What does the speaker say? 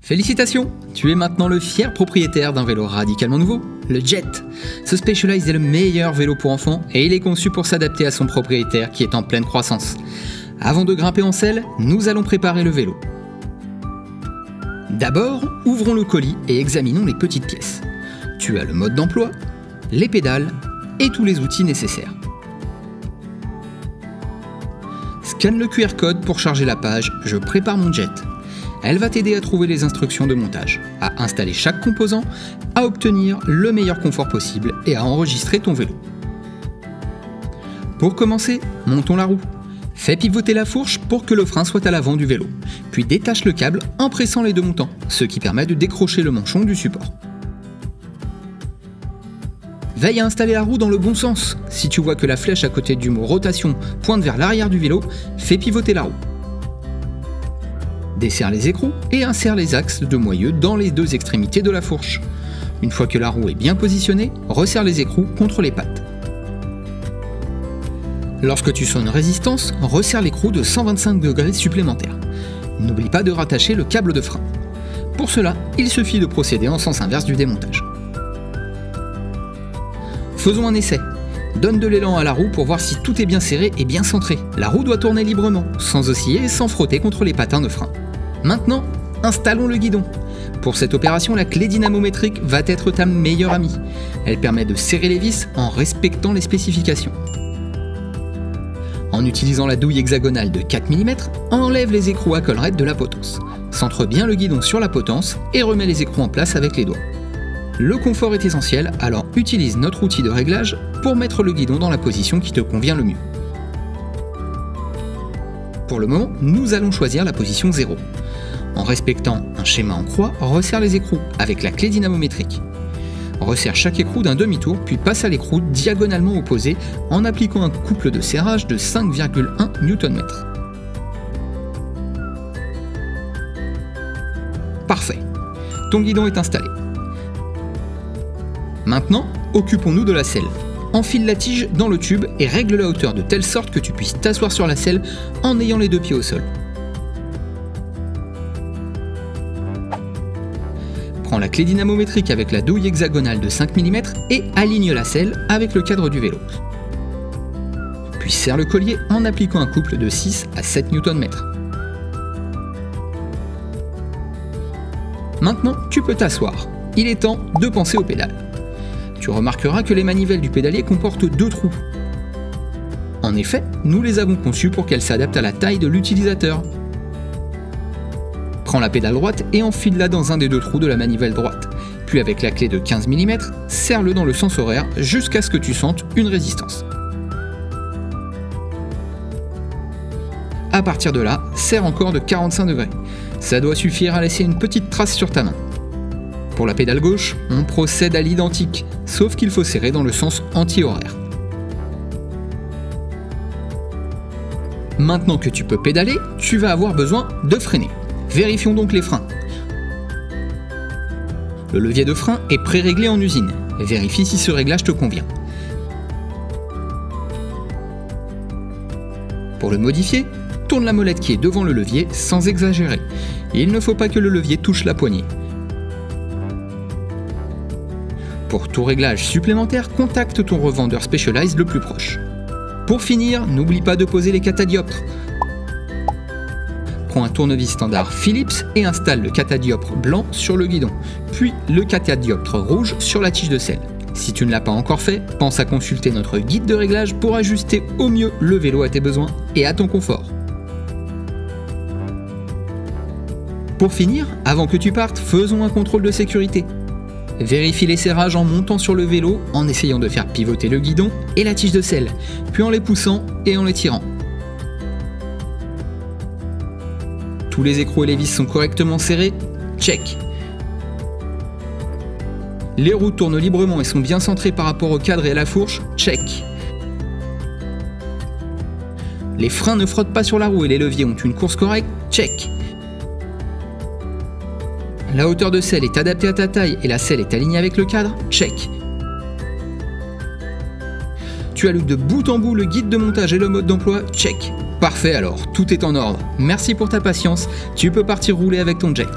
Félicitations, tu es maintenant le fier propriétaire d'un vélo radicalement nouveau, le Jet. Ce Specialized est le meilleur vélo pour enfants et il est conçu pour s'adapter à son propriétaire qui est en pleine croissance. Avant de grimper en selle, nous allons préparer le vélo. D'abord, ouvrons le colis et examinons les petites pièces. Tu as le mode d'emploi, les pédales et tous les outils nécessaires. Scanne le QR code pour charger la page « Je prépare mon Jet ». Elle va t'aider à trouver les instructions de montage, à installer chaque composant, à obtenir le meilleur confort possible et à enregistrer ton vélo. Pour commencer, montons la roue. Fais pivoter la fourche pour que le frein soit à l'avant du vélo, puis détache le câble en pressant les deux montants, ce qui permet de décrocher le manchon du support. Veille à installer la roue dans le bon sens. Si tu vois que la flèche à côté du mot rotation pointe vers l'arrière du vélo, fais pivoter la roue. Desserre les écrous et insère les axes de moyeu dans les deux extrémités de la fourche. Une fois que la roue est bien positionnée, resserre les écrous contre les pattes. Lorsque tu sens une résistance, resserre l'écrou de 125 degrés supplémentaires. N'oublie pas de rattacher le câble de frein. Pour cela, il suffit de procéder en sens inverse du démontage. Faisons un essai. Donne de l'élan à la roue pour voir si tout est bien serré et bien centré. La roue doit tourner librement, sans osciller et sans frotter contre les patins de frein. Maintenant, installons le guidon. Pour cette opération, la clé dynamométrique va être ta meilleure amie. Elle permet de serrer les vis en respectant les spécifications. En utilisant la douille hexagonale de 4 mm, enlève les écrous à collerette de la potence. Centre bien le guidon sur la potence et remets les écrous en place avec les doigts. Le confort est essentiel, alors utilise notre outil de réglage pour mettre le guidon dans la position qui te convient le mieux. Pour le moment, nous allons choisir la position 0. En respectant un schéma en croix, resserre les écrous avec la clé dynamométrique. Resserre chaque écrou d'un demi-tour, puis passe à l'écrou diagonalement opposé en appliquant un couple de serrage de 5,1 Nm. Parfait. Ton guidon est installé. Maintenant, occupons-nous de la selle. Enfile la tige dans le tube et règle la hauteur de telle sorte que tu puisses t'asseoir sur la selle en ayant les deux pieds au sol. Prends la clé dynamométrique avec la douille hexagonale de 5 mm et aligne la selle avec le cadre du vélo. Puis serre le collier en appliquant un couple de 6 à 7 Nm. Maintenant, tu peux t'asseoir. Il est temps de penser aux pédales. Tu remarqueras que les manivelles du pédalier comportent deux trous. En effet, nous les avons conçus pour qu'elles s'adaptent à la taille de l'utilisateur. Prends la pédale droite et enfile-la dans un des deux trous de la manivelle droite. Puis avec la clé de 15 mm, serre-le dans le sens horaire jusqu'à ce que tu sentes une résistance. À partir de là, serre encore de 45 degrés. Ça doit suffire à laisser une petite trace sur ta main. Pour la pédale gauche, on procède à l'identique, sauf qu'il faut serrer dans le sens anti-horaire. Maintenant que tu peux pédaler, tu vas avoir besoin de freiner. Vérifions donc les freins. Le levier de frein est pré-réglé en usine. Vérifie si ce réglage te convient. Pour le modifier, tourne la molette qui est devant le levier sans exagérer. Il ne faut pas que le levier touche la poignée. Pour tout réglage supplémentaire, contacte ton revendeur Specialized le plus proche. Pour finir, n'oublie pas de poser les catadioptres. Prends un tournevis standard Philips et installe le catadioptre blanc sur le guidon, puis le catadioptre rouge sur la tige de selle. Si tu ne l'as pas encore fait, pense à consulter notre guide de réglage pour ajuster au mieux le vélo à tes besoins et à ton confort. Pour finir, avant que tu partes, faisons un contrôle de sécurité. Vérifie les serrages en montant sur le vélo, en essayant de faire pivoter le guidon et la tige de selle, puis en les poussant et en les tirant. Tous les écrous et les vis sont correctement serrés, check. Les roues tournent librement et sont bien centrées par rapport au cadre et à la fourche, check. Les freins ne frottent pas sur la roue et les leviers ont une course correcte, check. La hauteur de selle est adaptée à ta taille et la selle est alignée avec le cadre, check. Tu as lu de bout en bout le guide de montage et le mode d'emploi, check. Parfait alors, tout est en ordre. Merci pour ta patience, tu peux partir rouler avec ton Jet.